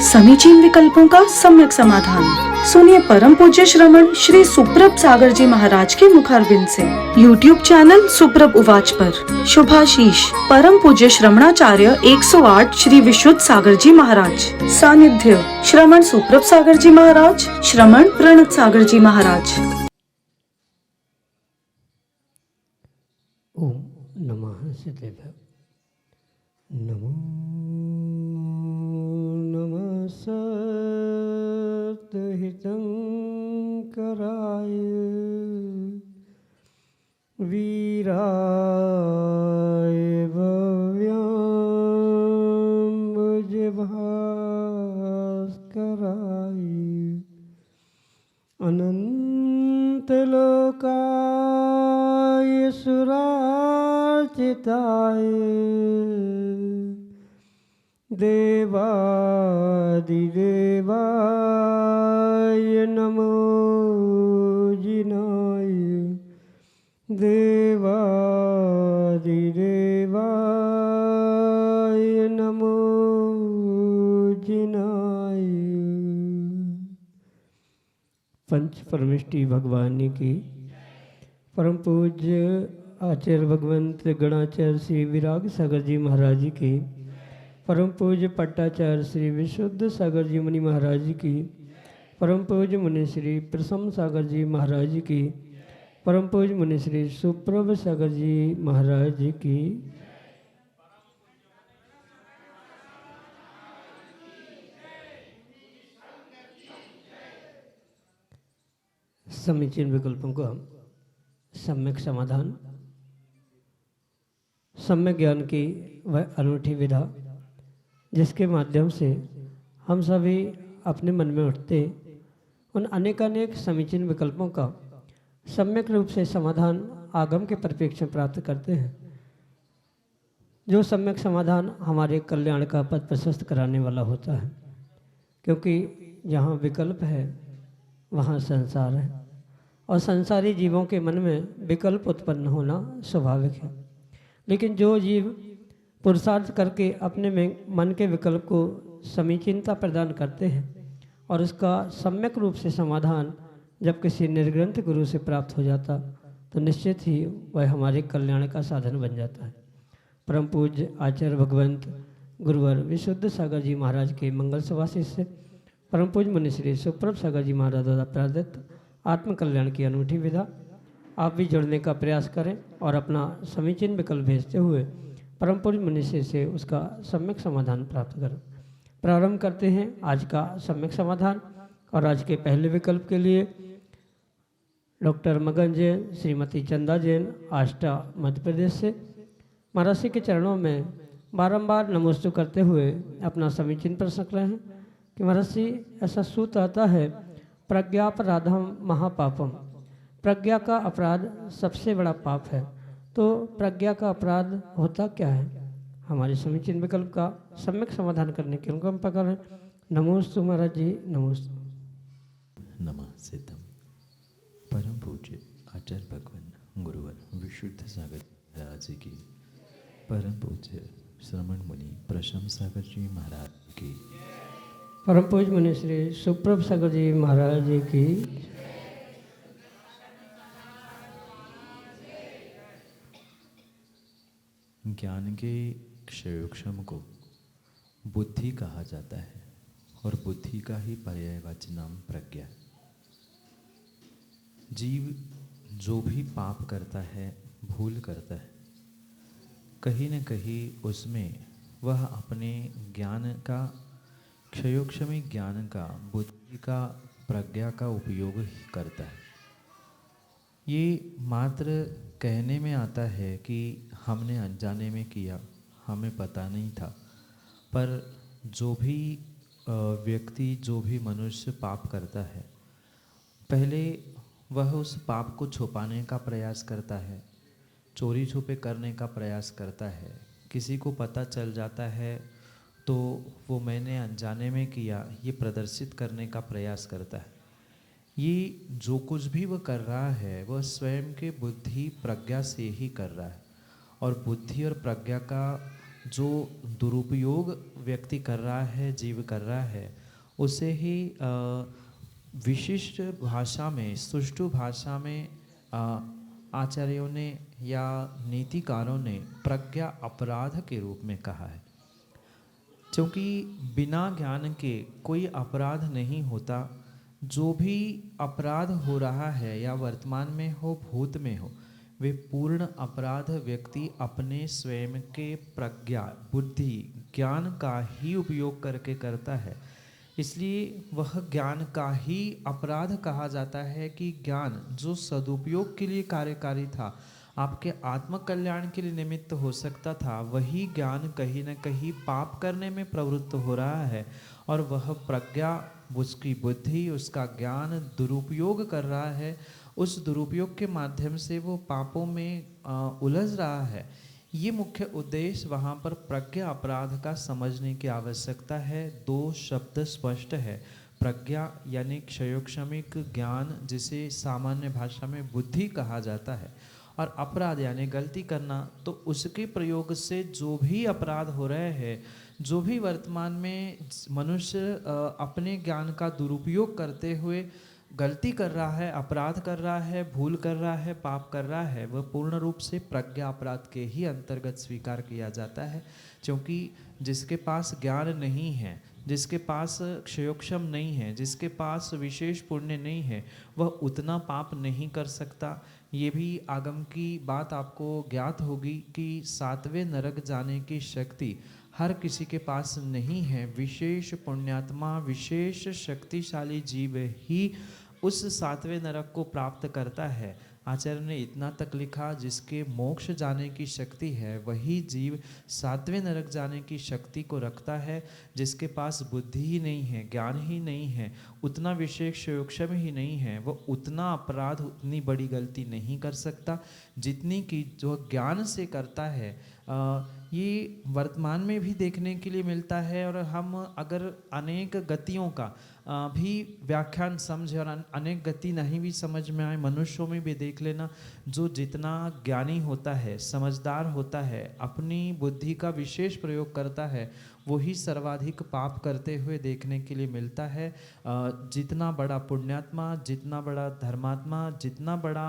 समीचीन विकल्पों का सम्यक समाधान। सुनिए परम पूज्य श्रमण श्री सुप्रभ सागर जी महाराज के मुखारबिंद से YouTube चैनल सुप्रभ उवाच पर शुभाशीष परम पूज्य श्रमणाचार्य 108 श्री विशुद्ध सागर जी महाराज। सानिध्य श्रमण सुप्रभ सागर जी महाराज, श्रमण प्रणत सागर जी महाराज। ओम नमः सिद्धेभ्यो। नमो नमः सत्हितंकराय वीराय भव्यां भुजभास्कराय अनंतलोकाय सुरार्चिताय देवादिदेवाय नमो जिनाय देवादिदेवाय नमो जिनाय। पंच परमेष्टि भगवान की परम पूज्य आचार्य भगवंत गणाचार्य श्री विराग सागर जी महाराज की, परम पूज्य पट्टाचार्य श्री विशुद्ध सागर जी मुनि महाराज की, परम पूज्य मुनि श्री प्रसम सागर जी महाराज की, परम पूज्य मुनि श्री सुप्रभ सागर जी महाराज की, समीचीन विकल्पों का सम्यक समाधान। सम्यक ज्ञान की वह अनूठी विधा जिसके माध्यम से हम सभी अपने मन में उठते उन अनेकानेक समीचीन विकल्पों का सम्यक रूप से समाधान आगम के परिप्रेक्ष्य में प्राप्त करते हैं, जो सम्यक समाधान हमारे कल्याण का पथ प्रशस्त कराने वाला होता है। क्योंकि जहाँ विकल्प है वहाँ संसार है, और संसारी जीवों के मन में विकल्प उत्पन्न होना स्वाभाविक है। लेकिन जो जीव पुरुषार्थ करके अपने में मन के विकल्प को समीचीनता प्रदान करते हैं और उसका सम्यक रूप से समाधान जब किसी निर्ग्रंथ गुरु से प्राप्त हो जाता तो निश्चित ही वह हमारे कल्याण का साधन बन जाता है। परम पूज्य आचार्य भगवंत गुरुवर विशुद्ध सागर जी महाराज के मंगल सुभाषित से परम पूज्य मुनि श्री सुप्रभ सागर जी महाराज द्वारा प्रारदित आत्म कल्याण की अनूठी विधा आप भी जुड़ने का प्रयास करें और अपना समीचीन विकल्प भेजते हुए परम पूज्य मुनि से उसका सम्यक समाधान प्राप्त करें। प्रारंभ करते हैं आज का सम्यक समाधान। और आज के पहले विकल्प के लिए डॉक्टर मगन जैन, श्रीमती चंदा जैन, आष्टा मध्य प्रदेश से महाराज के चरणों में बारंबार नमोस्तु करते हुए अपना समीचीन प्रश्न रहे हैं कि महाराज ऐसा सूत्र आता है, प्रज्ञापराधम महापापम, प्रज्ञा का अपराध सबसे बड़ा पाप है। तो प्रज्ञा का अपराध होता क्या है? हमारे समीचीन विकल्प का सम्यक समाधान करने के लिए हम पकड़ नमोस्तु महाराज जी, नमोस्तु। नमः सिद्धम परम पूज्य आचार्य भगवान गुरुवर विशुद्ध सागर महाराज की, परम पूज्य श्रमण मुनि प्रशम सागर जी महाराज की, परम पूज्य मुनि श्री सुप्रभ सागर जी महाराज जी की, ज्ञान के क्षयोक्षम को बुद्धि कहा जाता है और बुद्धि का ही पर्यायवाची नाम प्रज्ञा। जीव जो भी पाप करता है, भूल करता है, कहीं न कहीं उसमें वह अपने ज्ञान का, क्षयोक्षमी ज्ञान का, बुद्धि का, प्रज्ञा का उपयोग करता है। ये मात्र कहने में आता है कि हमने अनजाने में किया, हमें पता नहीं था। पर जो भी व्यक्ति, जो भी मनुष्य पाप करता है, पहले वह उस पाप को छुपाने का प्रयास करता है, चोरी छुपे करने का प्रयास करता है। किसी को पता चल जाता है तो वो मैंने अनजाने में किया, ये प्रदर्शित करने का प्रयास करता है। ये जो कुछ भी वह कर रहा है वह स्वयं के बुद्धि प्रज्ञा से ही कर रहा है। और बुद्धि और प्रज्ञा का जो दुरुपयोग व्यक्ति कर रहा है, जीव कर रहा है, उसे ही विशिष्ट भाषा में, सुष्ठु भाषा में आचार्यों ने या नीतिकारों ने प्रज्ञा अपराध के रूप में कहा है। क्योंकि बिना ज्ञान के कोई अपराध नहीं होता। जो भी अपराध हो रहा है, या वर्तमान में हो, भूत में हो, वे पूर्ण अपराध व्यक्ति अपने स्वयं के प्रज्ञा, बुद्धि, ज्ञान का ही उपयोग करके करता है। इसलिए वह ज्ञान का ही अपराध कहा जाता है कि ज्ञान जो सदुपयोग के लिए कार्यकारी था, आपके आत्म कल्याण के लिए निमित्त हो सकता था, वही ज्ञान कहीं न कहीं पाप करने में प्रवृत्त हो रहा है, और वह प्रज्ञा, उसकी बुद्धि, उसका ज्ञान दुरुपयोग कर रहा है। उस दुरुपयोग के माध्यम से वो पापों में उलझ रहा है। ये मुख्य उद्देश्य वहाँ पर प्रज्ञा अपराध का समझने की आवश्यकता है। दो शब्द स्पष्ट है। प्रज्ञा यानी क्षयोक्षमिक ज्ञान, जिसे सामान्य भाषा में बुद्धि कहा जाता है, और अपराध यानी गलती करना। तो उसके प्रयोग से जो भी अपराध हो रहे हैं, जो भी वर्तमान में मनुष्य अपने ज्ञान का दुरुपयोग करते हुए गलती कर रहा है, अपराध कर रहा है, भूल कर रहा है, पाप कर रहा है, वह पूर्ण रूप से प्रज्ञा अपराध के ही अंतर्गत स्वीकार किया जाता है। क्योंकि जिसके पास ज्ञान नहीं है, जिसके पास क्षयोक्षम नहीं है, जिसके पास विशेष पुण्य नहीं है, वह उतना पाप नहीं कर सकता। ये भी आगम की बात आपको ज्ञात होगी कि 7वें नरक जाने की शक्ति हर किसी के पास नहीं है। विशेष पुण्यात्मा, विशेष शक्तिशाली जीव ही उस 7वें नरक को प्राप्त करता है। आचार्य ने इतना तक लिखा, जिसके मोक्ष जाने की शक्ति है, वही जीव 7वें नरक जाने की शक्ति को रखता है। जिसके पास बुद्धि ही नहीं है, ज्ञान ही नहीं है, उतना विशेष क्षयोक्षम ही नहीं है, वो उतना अपराध, उतनी बड़ी गलती नहीं कर सकता जितनी कि जो ज्ञान से करता है। ये वर्तमान में भी देखने के लिए मिलता है। और हम अगर अनेक गतियों का भी व्याख्यान समझे और अनेक गति नहीं भी समझ में आए, मनुष्यों में भी देख लेना, जो जितना ज्ञानी होता है, समझदार होता है, अपनी बुद्धि का विशेष प्रयोग करता है, वही सर्वाधिक पाप करते हुए देखने के लिए मिलता है। जितना बड़ा पुण्यात्मा, जितना बड़ा धर्मात्मा, जितना बड़ा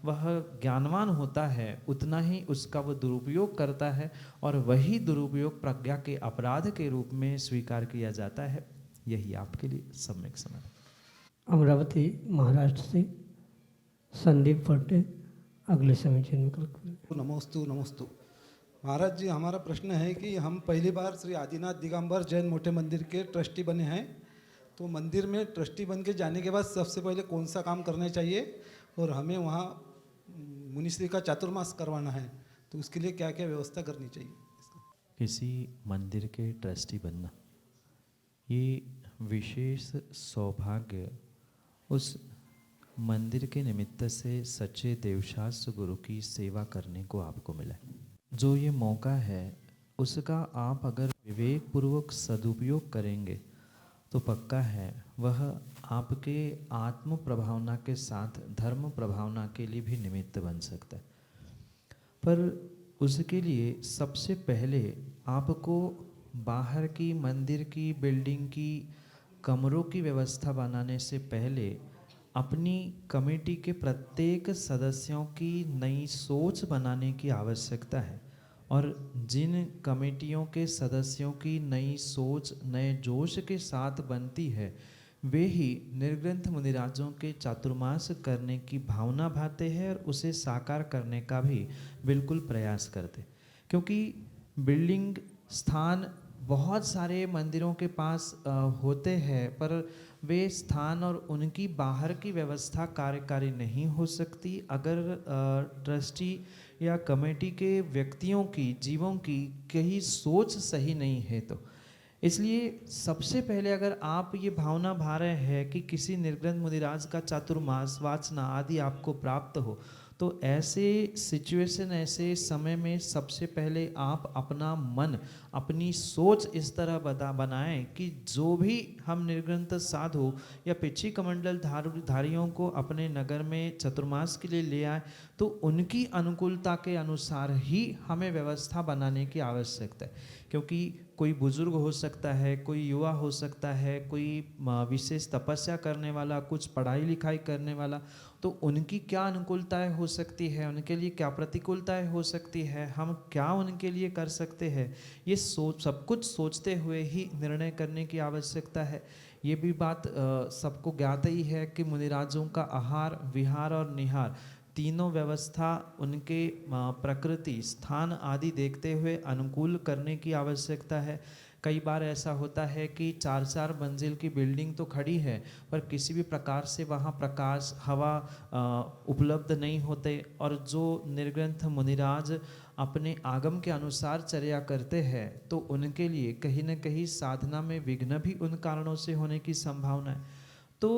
वह ज्ञानवान होता है, उतना ही उसका वह दुरुपयोग करता है, और वही दुरुपयोग प्रज्ञा के अपराध के रूप में स्वीकार किया जाता है। यही आपके लिए सम्यक समझ। अमरावती महाराष्ट्र से संदीप फटे अगले समीचीन विकल्प। नमोस्तु नमोस्तु। महाराज जी, हमारा प्रश्न है कि हम पहली बार श्री आदिनाथ दिगंबर जैन मोटे मंदिर के ट्रस्टी बने हैं, तो मंदिर में ट्रस्टी बन के जाने के बाद सबसे पहले कौन सा काम करना चाहिए, और हमें वहाँ मुनिश्री का चातुर्मास करवाना है, तो उसके लिए क्या क्या व्यवस्था करनी चाहिए? किसी मंदिर के ट्रस्टी बनना, ये विशेष सौभाग्य उस मंदिर के निमित्त से सच्चे देवशास्त्र गुरु की सेवा करने को आपको मिला। जो ये मौका है, उसका आप अगर विवेक पूर्वक सदुपयोग करेंगे तो पक्का है वह आपके आत्म प्रभावना के साथ धर्म प्रभावना के लिए भी निमित्त बन सकता है। पर उसके लिए सबसे पहले आपको बाहर की मंदिर की बिल्डिंग की कमरों की व्यवस्था बनाने से पहले अपनी कमेटी के प्रत्येक सदस्यों की नई सोच बनाने की आवश्यकता है। और जिन कमेटियों के सदस्यों की नई सोच नए जोश के साथ बनती है, वे ही निर्ग्रंथ मुनिराजों के चातुर्मास करने की भावना भाते हैं और उसे साकार करने का भी बिल्कुल प्रयास करते। क्योंकि बिल्डिंग स्थान बहुत सारे मंदिरों के पास होते हैं, पर वे स्थान और उनकी बाहर की व्यवस्था कार्यकारी नहीं हो सकती अगर ट्रस्टी या कमेटी के व्यक्तियों की, जीवों की कहीं सोच सही नहीं है। तो इसलिए सबसे पहले अगर आप ये भावना भा रहे हैं कि किसी निर्ग्रंथ मुनिराज का चातुर्मास वाचना आदि आपको प्राप्त हो, तो ऐसे सिचुएशन, ऐसे समय में सबसे पहले आप अपना मन, अपनी सोच इस तरह बनाएं कि जो भी हम निर्ग्रंथ साधु या पिछी कमंडल धारियों को अपने नगर में चतुर्मास के लिए ले आए, तो उनकी अनुकूलता के अनुसार ही हमें व्यवस्था बनाने की आवश्यकता है। क्योंकि कोई बुजुर्ग हो सकता है, कोई युवा हो सकता है, कोई विशेष तपस्या करने वाला, कुछ पढ़ाई लिखाई करने वाला, तो उनकी क्या अनुकूलताएं हो सकती है, उनके लिए क्या प्रतिकूलताएं हो सकती है, हम क्या उनके लिए कर सकते हैं, ये सब कुछ सोचते हुए ही निर्णय करने की आवश्यकता है। ये भी बात सबको ज्ञात ही है कि मुनिराजों का आहार, विहार और निहार तीनों व्यवस्था उनके प्रकृति, स्थान आदि देखते हुए अनुकूल करने की आवश्यकता है। कई बार ऐसा होता है कि 4-4 मंजिल की बिल्डिंग तो खड़ी है, पर किसी भी प्रकार से वहाँ प्रकाश, हवा उपलब्ध नहीं होते, और जो निर्ग्रंथ मुनिराज अपने आगम के अनुसार चर्या करते हैं, तो उनके लिए कहीं न कहीं साधना में विघ्न भी उन कारणों से होने की संभावना है। तो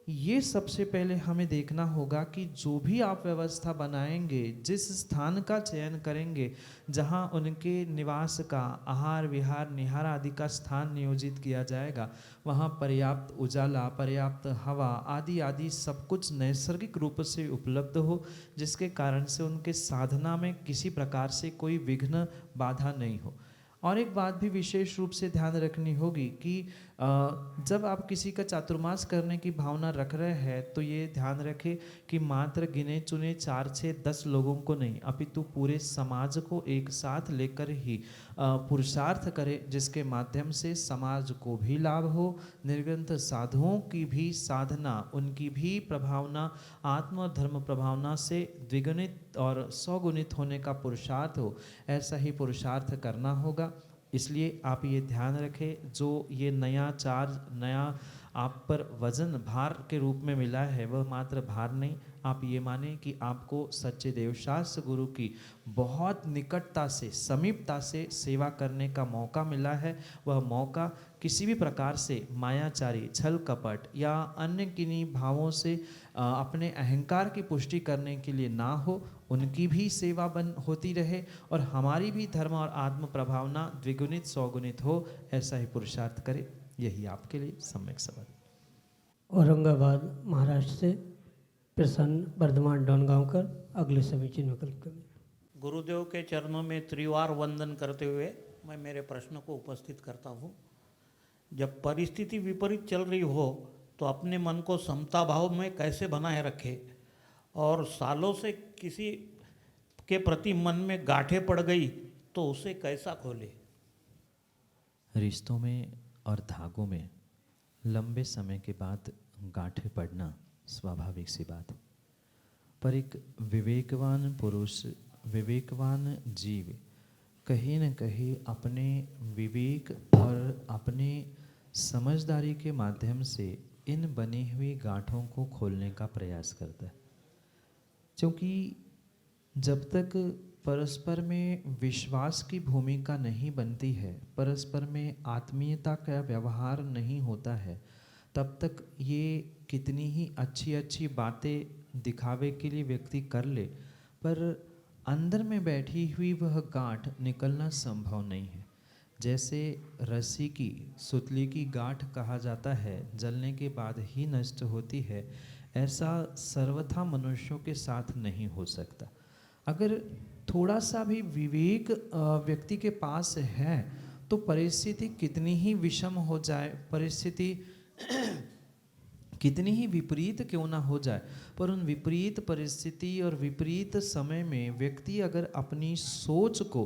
ये सबसे पहले हमें देखना होगा कि जो भी आप व्यवस्था बनाएंगे, जिस स्थान का चयन करेंगे, जहाँ उनके निवास का आहार, विहार, निहार आदि का स्थान नियोजित किया जाएगा, वहाँ पर्याप्त उजाला, पर्याप्त हवा आदि आदि सब कुछ नैसर्गिक रूप से उपलब्ध हो, जिसके कारण से उनके साधना में किसी प्रकार से कोई विघ्न, बाधा नहीं हो। और एक बात भी विशेष रूप से ध्यान रखनी होगी कि जब आप किसी का चातुर्मास करने की भावना रख रहे हैं, तो ये ध्यान रखें कि मात्र गिने चुने 4, 6, 10 लोगों को नहीं, अपितु पूरे समाज को एक साथ लेकर ही पुरुषार्थ करें, जिसके माध्यम से समाज को भी लाभ हो, निर्ग्रंथ साधुओं की भी साधना, उनकी भी प्रभावना आत्म और धर्म प्रभावना से द्विगुणित और 100 गुणित होने का पुरुषार्थ हो। ऐसा ही पुरुषार्थ करना होगा। इसलिए आप ये ध्यान रखें, जो ये नया चार्ज, नया आप पर वजन, भार के रूप में मिला है, वह मात्र भार नहीं, आप ये माने कि आपको सच्चे देवशास्त्र गुरु की बहुत निकटता से, समीपता से सेवा करने का मौका मिला है। वह मौका किसी भी प्रकार से मायाचारी, छल कपट या अन्य किन्हीं भावों से अपने अहंकार की पुष्टि करने के लिए ना हो, उनकी भी सेवा होती रहे और हमारी भी धर्म और आत्म प्रभावना द्विगुणित 100 गुणित हो, ऐसा ही पुरुषार्थ करे। यही आपके लिए सम्यक सवाल। औरंगाबाद महाराष्ट्र से प्रसन्न वर्धमान डोनगांवकर अगले समीचीन विकल्प करें। गुरुदेव के चरणों में त्रिवार वंदन करते हुए मैं मेरे प्रश्न को उपस्थित करता हूँ। जब परिस्थिति विपरीत चल रही हो तो अपने मन को समता भाव में कैसे बनाए रखे, और सालों से किसी के प्रति मन में गांठें पड़ गई तो उसे कैसा खोले। रिश्तों में और धागों में लंबे समय के बाद गांठें पड़ना स्वाभाविक सी बात है, पर एक विवेकवान पुरुष, विवेकवान जीव कहीं न कहीं अपने विवेक और अपने समझदारी के माध्यम से इन बनी हुई गांठों को खोलने का प्रयास करता है। क्योंकि जब तक परस्पर में विश्वास की भूमिका नहीं बनती है, परस्पर में आत्मीयता का व्यवहार नहीं होता है, तब तक ये कितनी ही अच्छी अच्छी बातें दिखावे के लिए व्यक्ति कर ले, पर अंदर में बैठी हुई वह गांठ निकलना संभव नहीं है। जैसे रस्सी की, सुतली की गांठ कहा जाता है, जलने के बाद ही नष्ट होती है, ऐसा सर्वथा मनुष्यों के साथ नहीं हो सकता। अगर थोड़ा सा भी विवेक व्यक्ति के पास है तो परिस्थिति कितनी ही विषम हो जाए, परिस्थिति कितनी ही विपरीत क्यों ना हो जाए, पर उन विपरीत परिस्थिति और विपरीत समय में व्यक्ति अगर अपनी सोच को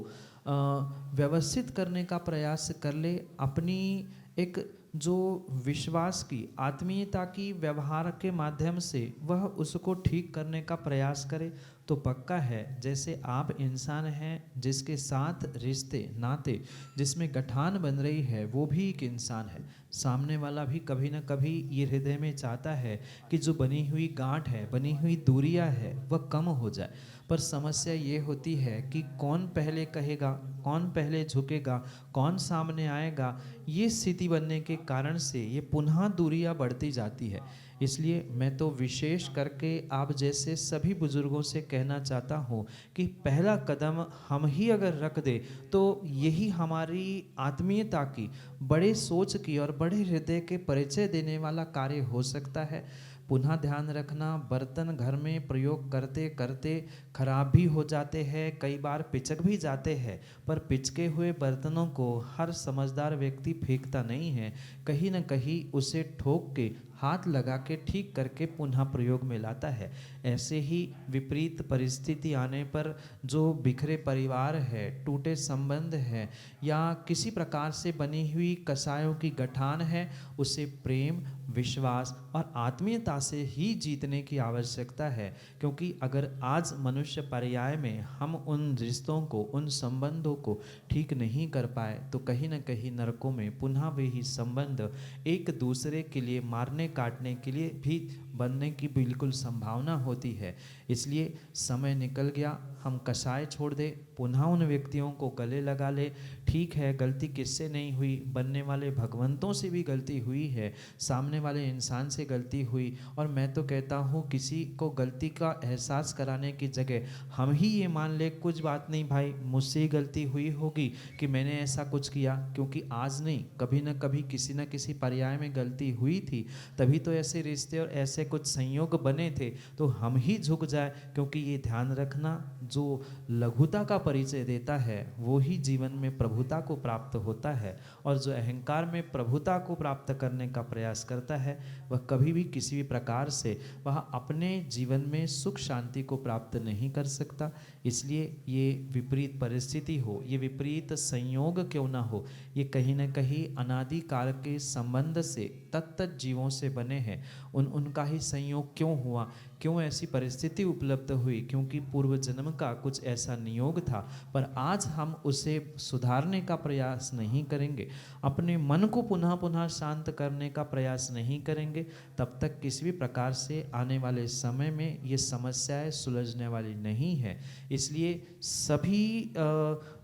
व्यवस्थित करने का प्रयास कर ले, अपनी एक जो विश्वास की, आत्मीयता की व्यवहार के माध्यम से वह उसको ठीक करने का प्रयास करे, तो पक्का है जैसे आप इंसान हैं, जिसके साथ रिश्ते नाते जिसमें गठान बन रही है, वो भी एक इंसान है। सामने वाला भी कभी ना कभी ये हृदय में चाहता है कि जो बनी हुई गांठ है, बनी हुई दूरियां है, वह कम हो जाए। पर समस्या ये होती है कि कौन पहले कहेगा, कौन पहले झुकेगा, कौन सामने आएगा, ये स्थिति बनने के कारण से ये पुनः दूरियां बढ़ती जाती है। इसलिए मैं तो विशेष करके आप जैसे सभी बुजुर्गों से कहना चाहता हूँ कि पहला कदम हम ही अगर रख दे तो यही हमारी आत्मीयता की, बड़े सोच की और बड़े हृदय के परिचय देने वाला कार्य हो सकता है। पुनः ध्यान रखना, बर्तन घर में प्रयोग करते करते खराब भी हो जाते हैं, कई बार पिचक भी जाते हैं, पर पिचके हुए बर्तनों को हर समझदार व्यक्ति फेंकता नहीं है, कहीं न कहीं उसे ठोक के, हाथ लगा के ठीक करके पुनः प्रयोग में लाता है। ऐसे ही विपरीत परिस्थिति आने पर जो बिखरे परिवार है, टूटे संबंध है या किसी प्रकार से बनी हुई कसायों की गठान है, उसे प्रेम, विश्वास और आत्मीयता से ही जीतने की आवश्यकता है। क्योंकि अगर आज मनुष्य पर्याय में हम उन रिश्तों को, उन संबंधों को ठीक नहीं कर पाए तो कहीं न कहीं नरकों में पुनः वे ही संबंध एक दूसरे के लिए मारने काटने के लिए भी बनने की बिल्कुल संभावना होती है। इसलिए समय निकल गया, हम कसाय छोड़ दे, पुनः उन व्यक्तियों को गले लगा ले। ठीक है, गलती किससे नहीं हुई, बनने वाले भगवंतों से भी गलती हुई है, सामने वाले इंसान से गलती हुई, और मैं तो कहता हूँ किसी को गलती का एहसास कराने की जगह हम ही ये मान ले कुछ बात नहीं भाई, मुझसे ही गलती हुई होगी कि मैंने ऐसा कुछ किया, क्योंकि आज नहीं कभी न कभी किसी न किसी पर्याय में गलती हुई थी, तभी तो ऐसे रिश्ते और ऐसे कुछ संयोग बने थे। तो हम ही झुक जाए, क्योंकि ये ध्यान रखना, जो लघुता का परिचय देता है वो ही जीवन में प्रभुता को प्राप्त होता है, और जो अहंकार में प्रभुता को प्राप्त करने का प्रयास करता है वह कभी भी किसी भी प्रकार से वह अपने जीवन में सुख शांति को प्राप्त नहीं कर सकता। इसलिए ये विपरीत परिस्थिति हो, ये विपरीत संयोग क्यों ना हो, ये कहीं न कहीं अनादि काल के संबंध से तत्त जीवों से बने हैं। उनका ही संयोग क्यों हुआ, क्यों ऐसी परिस्थिति उपलब्ध हुई, क्योंकि पूर्व जन्म का कुछ ऐसा नियोग था। पर आज हम उसे सुधारने का प्रयास नहीं करेंगे, अपने मन को पुनः पुनः शांत करने का प्रयास नहीं करेंगे, तब तक किसी भी प्रकार से आने वाले समय में ये समस्याएं सुलझने वाली नहीं है। इसलिए सभी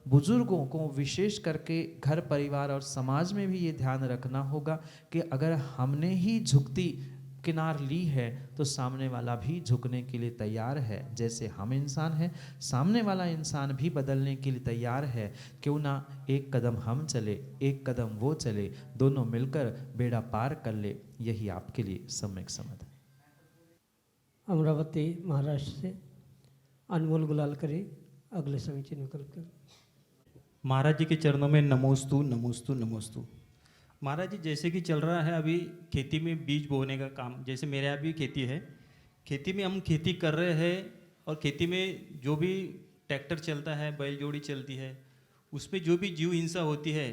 बुजुर्गों को, विशेष करके घर परिवार और समाज में भी ये ध्यान रखना होगा कि अगर हमने ही झुकती किनार ली है तो सामने वाला भी झुकने के लिए तैयार है। जैसे हम इंसान हैं, सामने वाला इंसान भी बदलने के लिए तैयार है। क्यों ना एक कदम हम चले, एक कदम वो चले, दोनों मिलकर बेड़ा पार कर ले। यही आपके लिए सम्यक समाधान। अमरावती महाराष्ट्र से अनमोल गुलाल करे अगले समीचीन विकल्प के। महाराज जी के चरणों में नमोस्तु नमोस्तु नमोस्तु। महाराज जी, जैसे कि चल रहा है अभी खेती में बीज बोने का काम, जैसे मेरे यहाँ भी खेती है, खेती में हम खेती कर रहे हैं, और खेती में जो भी ट्रैक्टर चलता है, बैल जोड़ी चलती है, उसमें जो भी जीव हिंसा होती है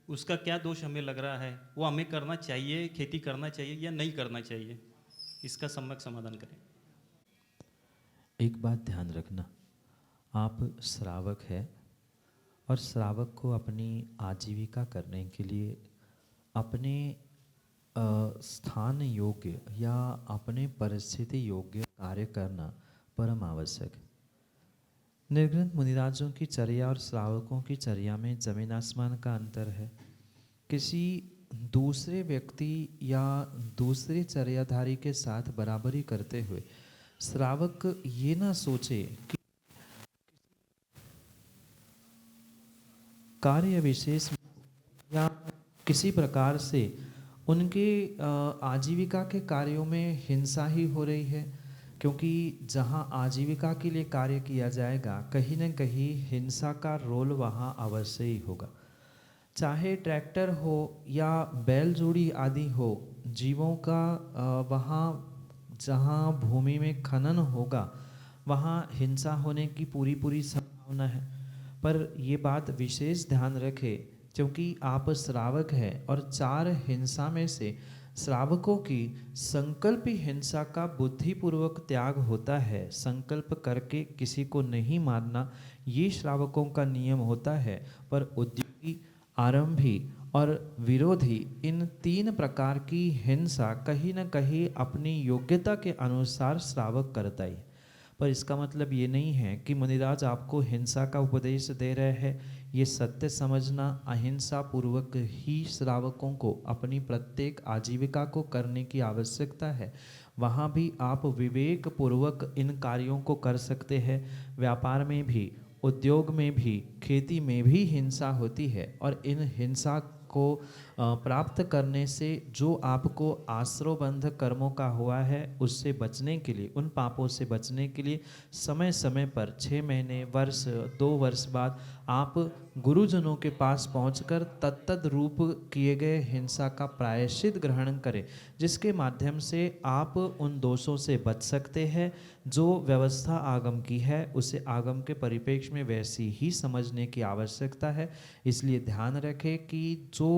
उसका क्या दोष हमें लग रहा है, वो हमें करना चाहिए, खेती करना चाहिए या नहीं करना चाहिए, इसका सम्यक समाधान करें। एक बात ध्यान रखना, आप श्रावक है और श्रावक को अपनी आजीविका करने के लिए अपने स्थान योग्य या अपने परिस्थिति योग्य कार्य करना परम आवश्यक है। निर्ग्रंथ मुनिराजों की चर्या और श्रावकों की चर्या में जमीन आसमान का अंतर है। किसी दूसरे व्यक्ति या दूसरे चर्याधारी के साथ बराबरी करते हुए श्रावक ये ना सोचे कि कार्य विशेष या किसी प्रकार से उनके आजीविका के कार्यों में हिंसा ही हो रही है, क्योंकि जहाँ आजीविका के लिए कार्य किया जाएगा कहीं न कहीं हिंसा का रोल वहाँ अवश्य ही होगा। चाहे ट्रैक्टर हो या बैल जोड़ी आदि हो, जीवों का वहाँ जहाँ भूमि में खनन होगा वहाँ हिंसा होने की पूरी संभावना है। पर ये बात विशेष ध्यान रखें, क्योंकि आप श्रावक हैं और चार हिंसा में से श्रावकों की संकल्पी हिंसा का बुद्धिपूर्वक त्याग होता है। संकल्प करके किसी को नहीं मारना ये श्रावकों का नियम होता है। पर उद्योगी, आरंभी और विरोधी, इन तीन प्रकार की हिंसा कहीं न कहीं अपनी योग्यता के अनुसार श्रावक करता ही। पर इसका मतलब ये नहीं है कि मुनिराज आपको हिंसा का उपदेश दे रहे हैं ये सत्य समझना अहिंसा पूर्वक ही श्रावकों को अपनी प्रत्येक आजीविका को करने की आवश्यकता है। वहाँ भी आप विवेक पूर्वक इन कार्यों को कर सकते हैं। व्यापार में भी, उद्योग में भी, खेती में भी हिंसा होती है और इन हिंसा को प्राप्त करने से जो आपको आश्रवबंध कर्मों का हुआ है उससे बचने के लिए, उन पापों से बचने के लिए समय समय पर 6 महीने, वर्ष, 2 वर्ष बाद आप गुरुजनों के पास पहुंचकर तत्तद रूप किए गए हिंसा का प्रायश्चित ग्रहण करें, जिसके माध्यम से आप उन दोषों से बच सकते हैं। जो व्यवस्था आगम की है उसे आगम के परिप्रेक्ष्य में वैसी ही समझने की आवश्यकता है। इसलिए ध्यान रखें कि जो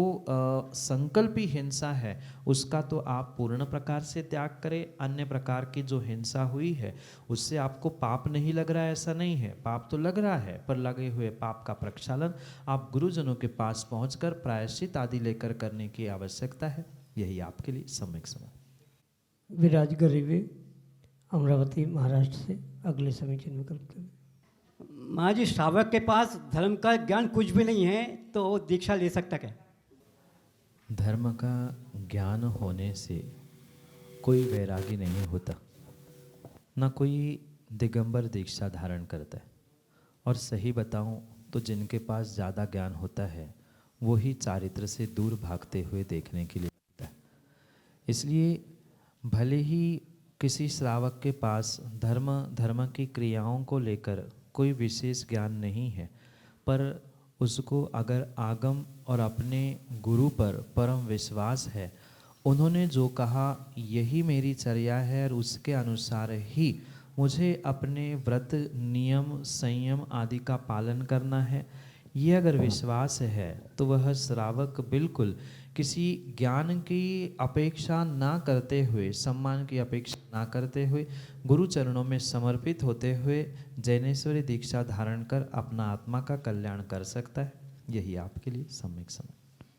संकल्पी हिंसा है उसका तो आप पूर्ण प्रकार से त्याग करें। अन्य प्रकार की जो हिंसा हुई है उससे आपको पाप नहीं लग रहा है, ऐसा नहीं है, पाप तो लग रहा है, पर लगे हुए पाप का प्रक्षालन आप गुरुजनों के पास पहुंचकर प्रायश्चित आदि लेकर करने की आवश्यकता है। यही आपके लिए सम्यक समय। विराज गरीबी अमरावती महाराष्ट्र से अगले समीचीन विकल्प के लिए। महाराज जी, श्रावक के पास धर्म का ज्ञान कुछ भी नहीं है तो वो दीक्षा ले सकता क्या? धर्म का ज्ञान होने से कोई वैरागी नहीं होता, ना कोई दिगंबर दीक्षा धारण करता है। और सही बताऊं तो जिनके पास ज़्यादा ज्ञान होता है वही चारित्र से दूर भागते हुए देखने के लिए होता है। इसलिए भले ही किसी श्रावक के पास धर्म की क्रियाओं को लेकर कोई विशेष ज्ञान नहीं है, पर उसको अगर आगम और अपने गुरु पर परम विश्वास है, उन्होंने जो कहा यही मेरी चर्या है और उसके अनुसार ही मुझे अपने व्रत, नियम, संयम आदि का पालन करना है, ये अगर विश्वास है तो वह श्रावक बिल्कुल किसी ज्ञान की अपेक्षा ना करते हुए, सम्मान की अपेक्षा ना करते हुए, गुरु चरणों में समर्पित होते हुए जैनेश्वरी दीक्षा धारण कर अपना आत्मा का कल्याण कर सकता है। यही आपके लिए सम्यक समय।